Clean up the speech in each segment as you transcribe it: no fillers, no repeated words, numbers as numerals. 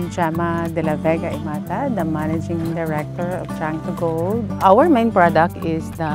I'm Gemma De La Vega Imata, the Managing Director of Chang2 Gold. Our main product is the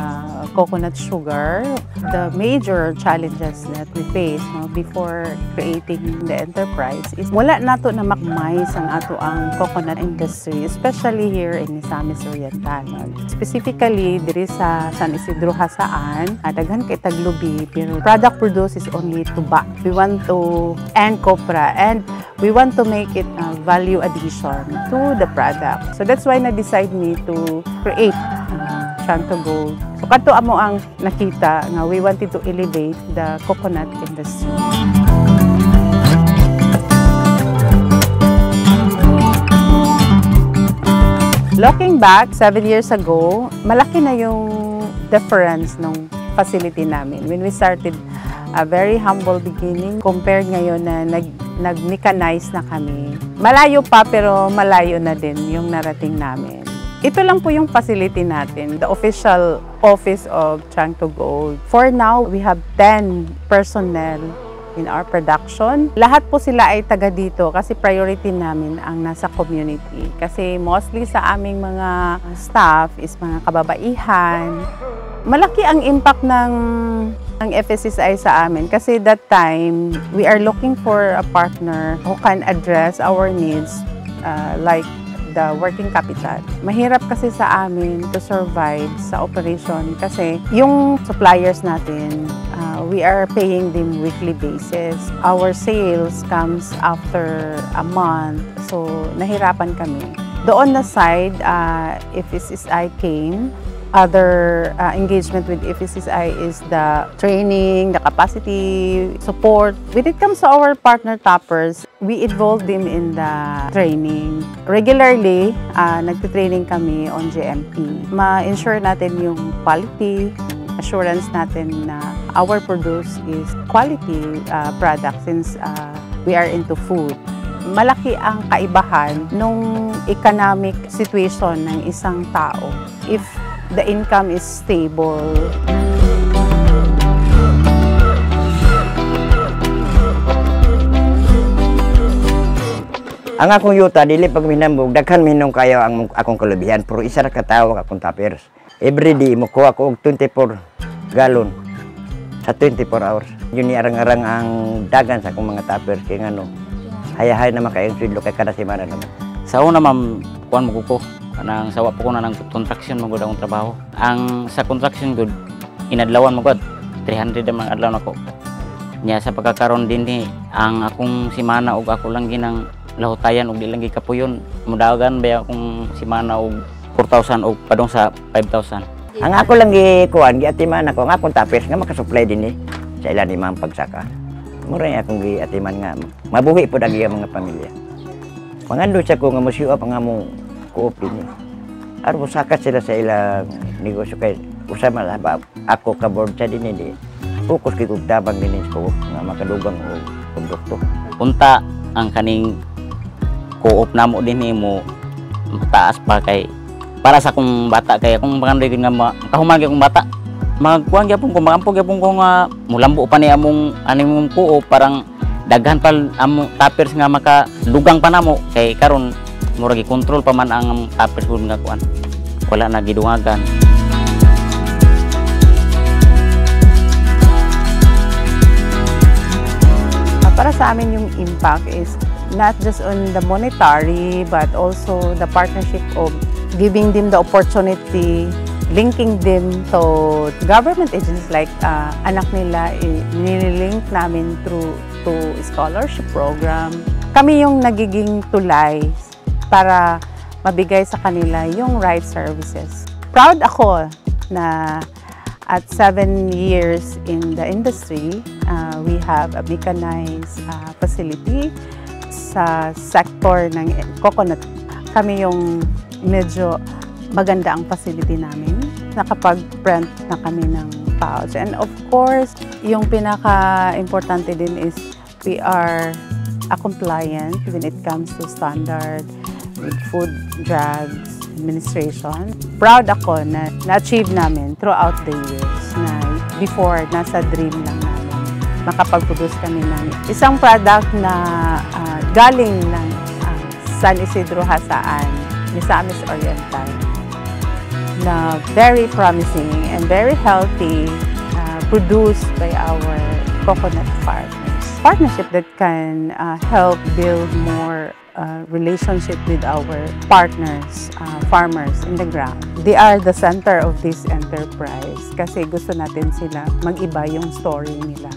coconut sugar. The major challenges that we face before creating the enterprise is wala nato na makmais ang ato ang coconut industry, especially here in Misamis Oriental. Specifically, diri sa San Isidro Hasaan, daghan kay taglubi, pero product produced is only tuba. We want to end copra and we want to make it a value addition to the product. So that's why na-decide me to create Chang2 Gold. So kato amo ang nakita nga we wanted to elevate the coconut industry. Looking back, 7 years ago, malaki na yung difference ng facility namin. When we started a very humble beginning, compared ngayon na nag-mechanize na kami. Malayo pa pero malayo na din yung narating namin. Ito lang po yung facility natin, the official office of Chang2 Gold. For now, we have 10 personnel in our production. Lahat po sila ay taga dito kasi priority namin ang nasa community. Kasi mostly sa aming mga staff is mga kababaihan. Malaki ang impact ng FSSI sa amin kasi that time, we are looking for a partner who can address our needs like the working capital. Mahirap kasi sa amin to survive sa operation kasi yung suppliers natin, we are paying them weekly basis. Our sales comes after a month, so nahirapan kami. Doon na side, FSSI came. Other engagement with FSSI is the training, the capacity support. When it comes to our partner toppers, we involve them in the training. Regularly, nagtitraining kami on GMP. Ma-ensure natin yung quality, assurance natin na our produce is quality product since we are into food. Malaki ang kaibahan nung economic situation ng isang tao if the income is stable. Ang akong yuta, dili pag minambog, daghan minong kayo ang akong kalabihan, pero isa ra katawag akong tapers. Every day, mukuha ko 24 galon sa 24 hours. Yun ni arang-arang ang dagan sa akong mga tapers, kaya nga no, hayahay na makayang swidlo kay kada semana naman. Sa una, ma'am, kuhan mo ko. Anang sawa po ko na ng contraction mo akong trabaho. Ang sa contraction good, inadlawan mo ko 300 ang adlaw nako. Nya sa pagkakaroon din ni ang akong simana og ako lang ginang lahutayan og di lang gikapuyon. Mudagan ba akong simana og 4,000 og padong sa 5,000. Ang ako lang gikuan giatiman ako nga akong tapers nga makasupply din sa ilan ni mga pagsaka. Mura akong giatiman nga mabuhi po dagi ang mga pamilya. Pangando sa ko nga musyo pa nga mo kuopin niya. Aro sakat sila sa ilang negosyo kay usama ba ako ka board sa din hindi. Focus kay kog tabang din ko nga makadugang og produkto. Punta ang kaning co-op namo din mo taas pa kay para sa akong bata kay akong makanday nga makahumagi akong bata. Magkuan gyapon ko maampog gyapon ko nga mulambo pa ni among aning co-op parang daghan pa among tapers nga makadugang pa namo kay karon mura gi-control pa man ang tapers food nga kuan. Wala na gidungagan. Para sa amin yung impact is not just on the monetary but also the partnership of giving them the opportunity, linking them to government agencies like anak nila, nililink namin through to scholarship program. Kami yung nagiging tulay para mabigay sa kanila yung right services. Proud ako na at 7 years in the industry, we have a mechanized facility sa sector ng coconut. Kami yung medyo maganda ang facility namin. Nakapag-print na kami ng pouch. And of course, yung pinaka-importante din is we are compliant when it comes to standard with Food Drugs Administration. Proud ako na na-achieve namin throughout the years na before nasa dream lang namin makapag-produce kami ng isang product na galing ng San Isidro Hasaan, Misamis Oriental, na very promising and very healthy, produced by our coconut farmers. Partnership that can help build more relationship with our partners, farmers in the ground. They are the center of this enterprise kasi gusto natin sila mag-iba yung story nila.